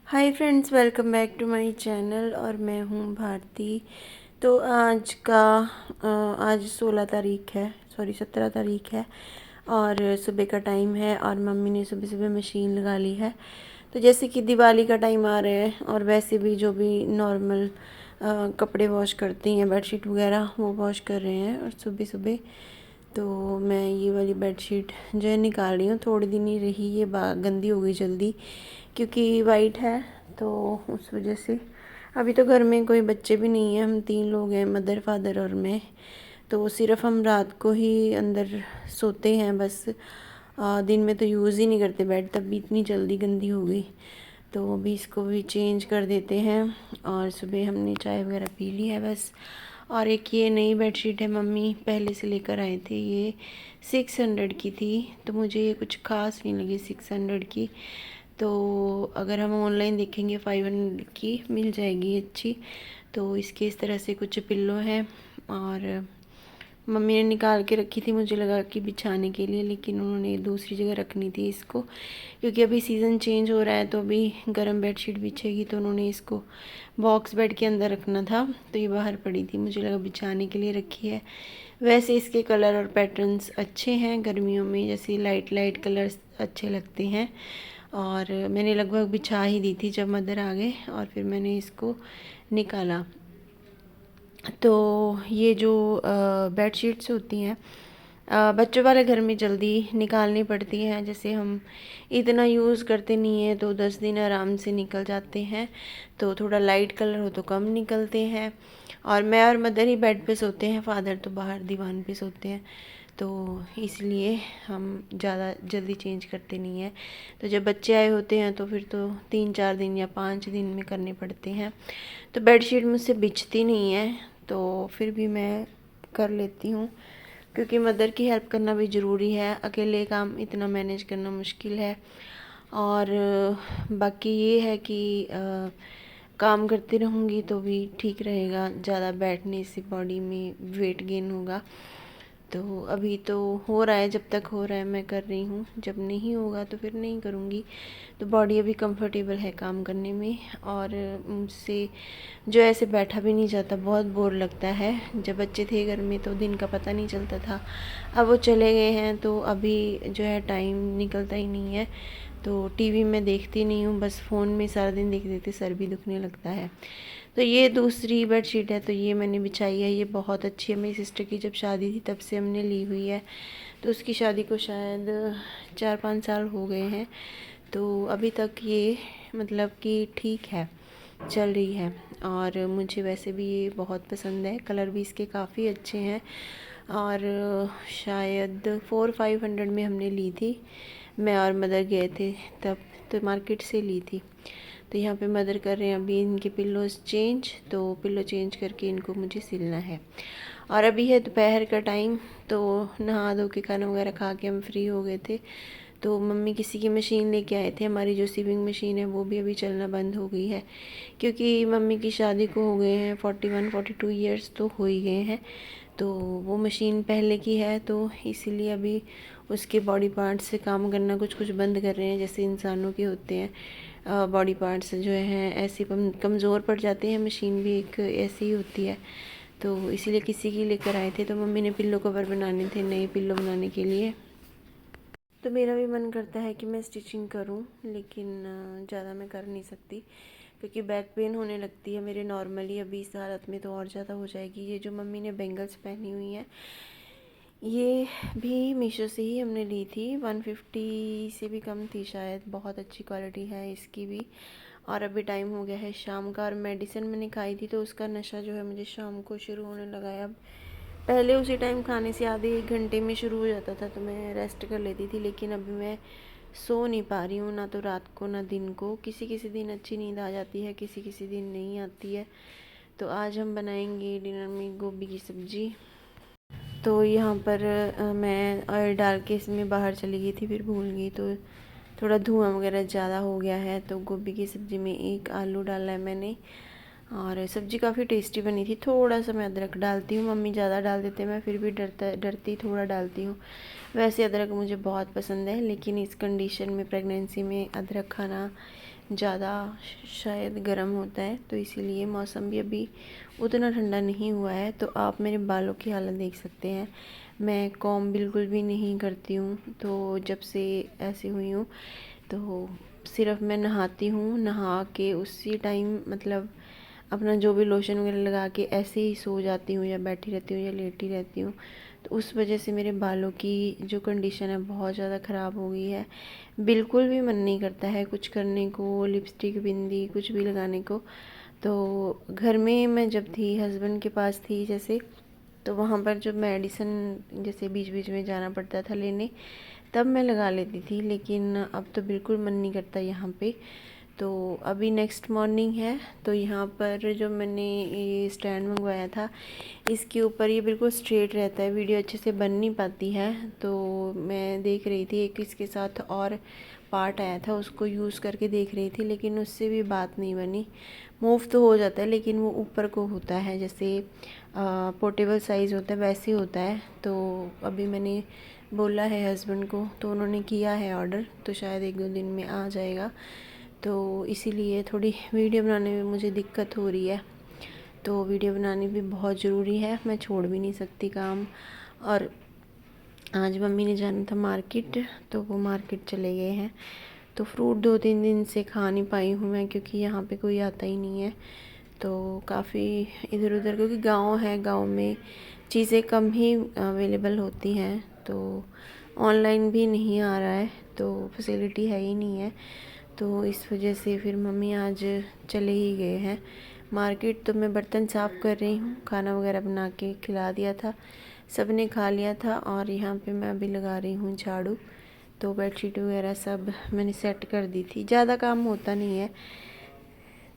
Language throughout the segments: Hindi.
Hi friends, welcome back to my channel. और मैं हूँ भारती। तो आज 16 तारीख है, सॉरी 17 तारीख है और सुबह का टाइम है और मम्मी ने सुबह सुबह मशीन लगा ली है। तो जैसे कि दिवाली का टाइम आ रहा है और वैसे भी जो भी नॉर्मल कपड़े वॉश करती हैं, बेडशीट वगैरह वो वॉश कर रहे हैं और सुबह सुबह। तो मैं ये वाली बेडशीट जो है निकाल रही हूँ। थोड़ी दिन ही रही, ये गंदी हो गई जल्दी क्योंकि वाइट है, तो उस वजह से। अभी तो घर में कोई बच्चे भी नहीं हैं, हम 3 लोग हैं, मदर फादर और मैं। तो सिर्फ हम रात को ही अंदर सोते हैं बस। दिन में तो यूज़ ही नहीं करते बेड, तब भी इतनी जल्दी गंदी हो गई। तो अभी इसको भी चेंज कर देते हैं। और सुबह हमने चाय वगैरह पी ली है बस। और एक ये नई बेडशीट है, मम्मी पहले से लेकर आए थे, ये 600 की थी। तो मुझे ये कुछ खास नहीं लगी 600 की। तो अगर हम ऑनलाइन देखेंगे 500 की मिल जाएगी अच्छी। तो इसके इस तरह से कुछ पिल्लो हैं और मम्मी ने निकाल के रखी थी, मुझे लगा कि बिछाने के लिए, लेकिन उन्होंने दूसरी जगह रखनी थी इसको, क्योंकि अभी सीज़न चेंज हो रहा है तो अभी गर्म बेडशीट बिछेगी। तो उन्होंने इसको बॉक्स बेड के अंदर रखना था, तो ये बाहर पड़ी थी, मुझे लगा बिछाने के लिए रखी है। वैसे इसके कलर और पैटर्न्स अच्छे हैं, गर्मियों में जैसे लाइट लाइट कलर्स अच्छे लगते हैं। और मैंने लगभग बिछा ही दी थी जब मदर आ गए और फिर मैंने इसको निकाला। तो ये जो बेडशीट्स होती हैं बच्चों वाले घर में जल्दी निकालनी पड़ती हैं। जैसे हम इतना यूज़ करते नहीं हैं तो 10 दिन आराम से निकल जाते हैं। तो थोड़ा लाइट कलर हो तो कम निकलते हैं। और मैं और मदर ही बेड पे सोते हैं, फादर तो बाहर दीवान पे सोते हैं। तो इसलिए हम ज़्यादा जल्दी चेंज करते नहीं हैं। तो जब बच्चे आए होते हैं तो फिर तो 3-4 दिन या 5 दिन में करने पड़ते हैं। तो बेडशीट मुझसे बिछती नहीं है, तो फिर भी मैं कर लेती हूँ, क्योंकि मदर की हेल्प करना भी ज़रूरी है। अकेले काम इतना मैनेज करना मुश्किल है। और बाकी ये है कि काम करती रहूँगी तो भी ठीक रहेगा, ज़्यादा बैठने से बॉडी में वेट गेन होगा। तो अभी तो हो रहा है, जब तक हो रहा है मैं कर रही हूँ, जब नहीं होगा तो फिर नहीं करूँगी। तो बॉडी अभी कंफर्टेबल है काम करने में। और मुझसे जो ऐसे बैठा भी नहीं जाता, बहुत बोर लगता है। जब बच्चे थे घर में तो दिन का पता नहीं चलता था, अब वो चले गए हैं तो अभी जो है टाइम निकलता ही नहीं है। तो टीवी में देखती नहीं हूँ, बस फ़ोन में सारा दिन देखते देखते सर भी दुखने लगता है। तो ये दूसरी बेडशीट है, तो ये मैंने बिछाई है, ये बहुत अच्छी है। मेरी सिस्टर की जब शादी थी तब से हमने ली हुई है। तो उसकी शादी को शायद 4-5 साल हो गए हैं। तो अभी तक ये मतलब कि ठीक है, चल रही है। और मुझे वैसे भी ये बहुत पसंद है, कलर भी इसके काफ़ी अच्छे हैं। और शायद 400-500 में हमने ली थी, मैं और मदर गए थे तब, तो मार्केट से ली थी। तो यहाँ पे मदर कर रहे हैं अभी इनके पिल्लोज़ चेंज, तो पिल्लो चेंज करके इनको मुझे सिलना है। और अभी है दोपहर का टाइम, तो नहा धो के खाना वगैरह खा के हम फ्री हो गए थे। तो मम्मी किसी की मशीन लेके आए थे, हमारी जो सीविंग मशीन है वो भी अभी चलना बंद हो गई है, क्योंकि मम्मी की शादी को हो गए हैं 41-42 ईयर्स तो हो ही गए हैं। तो वो मशीन पहले की है, तो इसीलिए अभी उसके बॉडी पार्ट्स से काम करना कुछ कुछ बंद कर रहे हैं, जैसे इंसानों के होते हैं बॉडी पार्ट्स जो हैं ऐसे कमज़ोर पड़ जाते हैं, मशीन भी एक ऐसी ही होती है। तो इसीलिए किसी की लेकर आए थे, तो मम्मी ने पिल्लो कवर बनाने थे, नए पिल्लो बनाने के लिए। तो मेरा भी मन करता है कि मैं स्टिचिंग करूं, लेकिन ज़्यादा मैं कर नहीं सकती क्योंकि बैक पेन होने लगती है मेरे नॉर्मली। अभी इस हालत में तो और ज़्यादा हो जाएगी। ये जो मम्मी ने बेंगल्स पहनी हुई हैं, ये भी मीशो से ही हमने ली थी, 150 से भी कम थी शायद, बहुत अच्छी क्वालिटी है इसकी भी। और अभी टाइम हो गया है शाम का, और मेडिसिन मैंने खाई थी तो उसका नशा जो है मुझे शाम को शुरू होने लगा है अब। पहले उसी टाइम खाने से आधे 1 घंटे में शुरू हो जाता था तो मैं रेस्ट कर लेती थी, लेकिन अभी मैं सो नहीं पा रही हूँ, ना तो रात को ना दिन को। किसी किसी दिन अच्छी नींद आ जाती है, किसी किसी दिन नहीं आती है। तो आज हम बनाएंगे डिनर में गोभी की सब्ज़ी। तो यहाँ पर मैं ऑयल डाल के इसमें बाहर चली गई थी, फिर भूल गई, तो थोड़ा धुआं वगैरह ज़्यादा हो गया है। तो गोभी की सब्ज़ी में एक आलू डाला है मैंने, और सब्ज़ी काफ़ी टेस्टी बनी थी। थोड़ा सा मैं अदरक डालती हूँ, मम्मी ज़्यादा डाल देते हैं, मैं फिर भी डरती थोड़ा डालती हूँ। वैसे अदरक मुझे बहुत पसंद है, लेकिन इस कंडीशन में, प्रेगनेंसी में, अदरक खाना ज़्यादा शायद गर्म होता है, तो इसीलिए मौसम भी अभी उतना ठंडा नहीं हुआ है। तो आप मेरे बालों की हालत देख सकते हैं, मैं कॉम्ब बिल्कुल भी नहीं करती हूँ। तो जब से ऐसी हुई हूँ तो सिर्फ मैं नहाती हूँ, नहा के उसी टाइम मतलब अपना जो भी लोशन वगैरह लगा के ऐसे ही सो जाती हूँ या बैठी रहती हूँ या लेटी रहती हूँ। तो उस वजह से मेरे बालों की जो कंडीशन है बहुत ज़्यादा ख़राब हो गई है। बिल्कुल भी मन नहीं करता है कुछ करने को, लिपस्टिक बिंदी कुछ भी लगाने को। तो घर में मैं जब थी, हस्बैंड के पास थी जैसे, तो वहाँ पर जो मेडिसिन जैसे बीच बीच में जाना पड़ता था लेने, तब मैं लगा लेती थी। लेकिन अब तो बिल्कुल मन नहीं करता यहाँ पे। तो अभी नेक्स्ट मॉर्निंग है, तो यहाँ पर जो मैंने ये स्टैंड मंगवाया था, इसके ऊपर ये बिल्कुल स्ट्रेट रहता है, वीडियो अच्छे से बन नहीं पाती है। तो मैं देख रही थी, एक इसके साथ और पार्ट आया था, उसको यूज़ करके देख रही थी, लेकिन उससे भी बात नहीं बनी। मूव तो हो जाता है लेकिन वो ऊपर को होता है, जैसे पोर्टेबल साइज़ होता है वैसे होता है। तो अभी मैंने बोला है हस्बैंड को, तो उन्होंने किया है ऑर्डर, तो शायद 1-2 दिन में आ जाएगा। तो इसीलिए थोड़ी वीडियो बनाने में मुझे दिक्कत हो रही है। तो वीडियो बनानी भी बहुत ज़रूरी है, मैं छोड़ भी नहीं सकती काम। और आज मम्मी ने जाना था मार्केट, तो वो मार्केट चले गए हैं। तो फ्रूट 2-3 दिन से खा नहीं पाई हूँ मैं, क्योंकि यहाँ पे कोई आता ही नहीं है। तो काफ़ी इधर उधर, क्योंकि गांव है, गांव में चीज़ें कम ही अवेलेबल होती हैं। तो ऑनलाइन भी नहीं आ रहा है, तो फैसिलिटी है ही नहीं है। तो इस वजह से फिर मम्मी आज चले ही गए हैं मार्केट। तो मैं बर्तन साफ़ कर रही हूँ, खाना वगैरह बना के खिला दिया था, सब ने खा लिया था। और यहाँ पे मैं अभी लगा रही हूँ झाड़ू। तो बेडशीट वगैरह सब मैंने सेट कर दी थी। ज़्यादा काम होता नहीं है,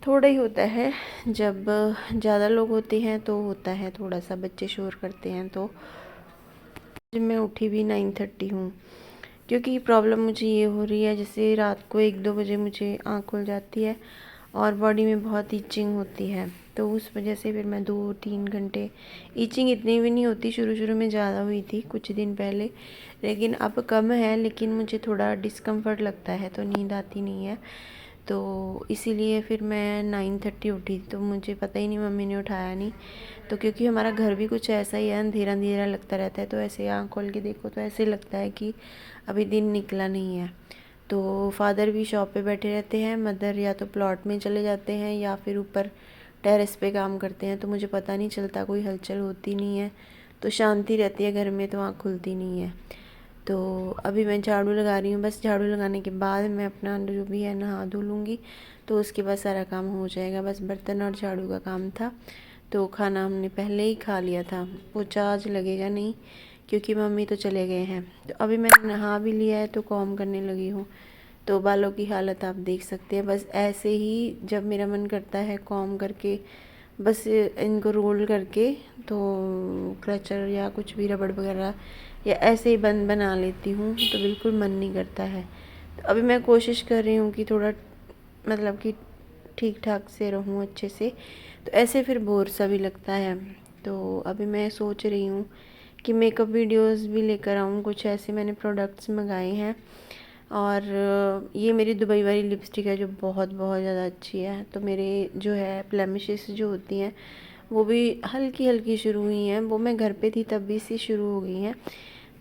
थोड़ा ही होता है। जब ज़्यादा लोग होते हैं तो होता है थोड़ा सा, बच्चे शोर करते हैं। तो जब मैं उठी भी 9:30 हूँ, क्योंकि प्रॉब्लम मुझे ये हो रही है, जैसे रात को 1-2 बजे मुझे आँख खुल जाती है और बॉडी में बहुत ईचिंग होती है। तो उस वजह से फिर मैं 2-3 घंटे, ईचिंग इतनी भी नहीं होती, शुरू में ज़्यादा हुई थी कुछ दिन पहले, लेकिन अब कम है। लेकिन मुझे थोड़ा डिस्कम्फर्ट लगता है, तो नींद आती नहीं है। तो इसीलिए फिर मैं 9:30 उठी, तो मुझे पता ही नहीं, मम्मी ने उठाया नहीं। तो क्योंकि हमारा घर भी कुछ ऐसा ही है, अंधेरा अंधेरा लगता रहता है, तो ऐसे आँख खोल के देखो तो ऐसे लगता है कि अभी दिन निकला नहीं है। तो फादर भी शॉप पे बैठे रहते हैं, मदर या तो प्लॉट में चले जाते हैं या फिर ऊपर टेरेस पे काम करते हैं। तो मुझे पता नहीं चलता, कोई हलचल होती नहीं है, तो शांति रहती है घर में, तो आँख खुलती नहीं है। तो अभी मैं झाड़ू लगा रही हूँ, बस झाड़ू लगाने के बाद मैं अपना जो भी है नहा धो लूँगी, तो उसके बाद सारा काम हो जाएगा। बस बर्तन और झाड़ू का काम था। तो खाना हमने पहले ही खा लिया था, पोछा आज लगेगा नहीं क्योंकि मम्मी तो चले गए हैं। तो अभी मैंने नहा भी लिया है, तो कॉम्ब करने लगी हूँ। तो बालों की हालत आप देख सकते हैं, बस ऐसे ही जब मेरा मन करता है कॉम्ब करके, बस इनको रोल करके, तो क्लचर या कुछ भी रबड़ वगैरह या ऐसे ही बन बना लेती हूँ, तो बिल्कुल मन नहीं करता है। तो अभी मैं कोशिश कर रही हूँ कि थोड़ा मतलब कि ठीक ठाक से रहूँ अच्छे से, तो ऐसे फिर बोर सा भी लगता है। तो अभी मैं सोच रही हूँ कि मेकअप वीडियोस भी लेकर आऊँ, कुछ ऐसे मैंने प्रोडक्ट्स मंगाए हैं। और ये मेरी दुबई वाली लिपस्टिक है, जो बहुत बहुत ज़्यादा अच्छी है। तो मेरे जो है ब्लेमिशेस जो होती हैं वो भी हल्की हल्की शुरू हुई हैं, वो मैं घर पे थी तब भी से शुरू हो गई हैं।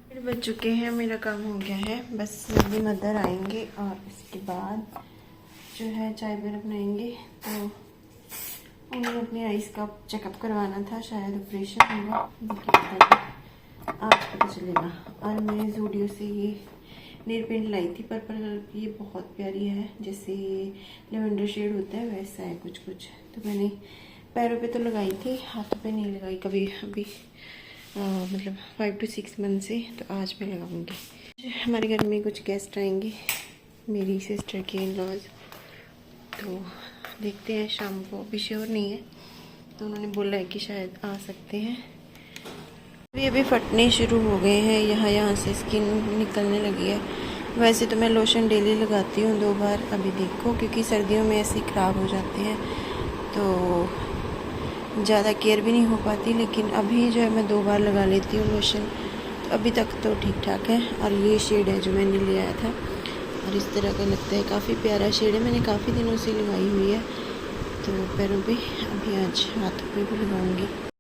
फिर बज चुके हैं, मेरा काम हो गया है, बस मेरी मदर आएंगे और इसके बाद जो है चाय वगैरह बनाएंगे। तो उन्हें अपने आइज़ का चेकअप करवाना था, शायद ऑपरेशन होगा, आपको पता चलेगा। और मैं ज़ूडियो से ये नेल पेंट लाई थी पर्पल कलर की, ये बहुत प्यारी है, जैसे लेवेंडर शेड होता है वैसा है कुछ कुछ। तो मैंने पैरों पे तो लगाई थी, हाथों पे नहीं लगाई कभी अभी, मतलब 5 to 6 मंथ से। तो आज मैं लगाऊंगी। हमारे घर में कुछ गेस्ट आएंगे, मेरी सिस्टर के इन-लॉज, तो देखते हैं शाम को, अभी श्योर नहीं है। तो उन्होंने बोला है कि शायद आ सकते हैं। अभी फटने शुरू हो गए हैं, यहाँ से स्किन निकलने लगी है। वैसे तो मैं लोशन डेली लगाती हूँ 2 बार, अभी देखो क्योंकि सर्दियों में ऐसे ख़राब हो जाते हैं, तो ज़्यादा केयर भी नहीं हो पाती। लेकिन अभी जो है मैं 2 बार लगा लेती हूँ लोशन, तो अभी तक तो ठीक ठाक है। और ये शेड है जो मैंने ले आया था, और इस तरह का लगता है, काफ़ी प्यारा शेड है। मैंने काफ़ी दिनों से लगाई हुई है, तो पैरों पे अभी आज हाथों पे भी लगाऊंगी।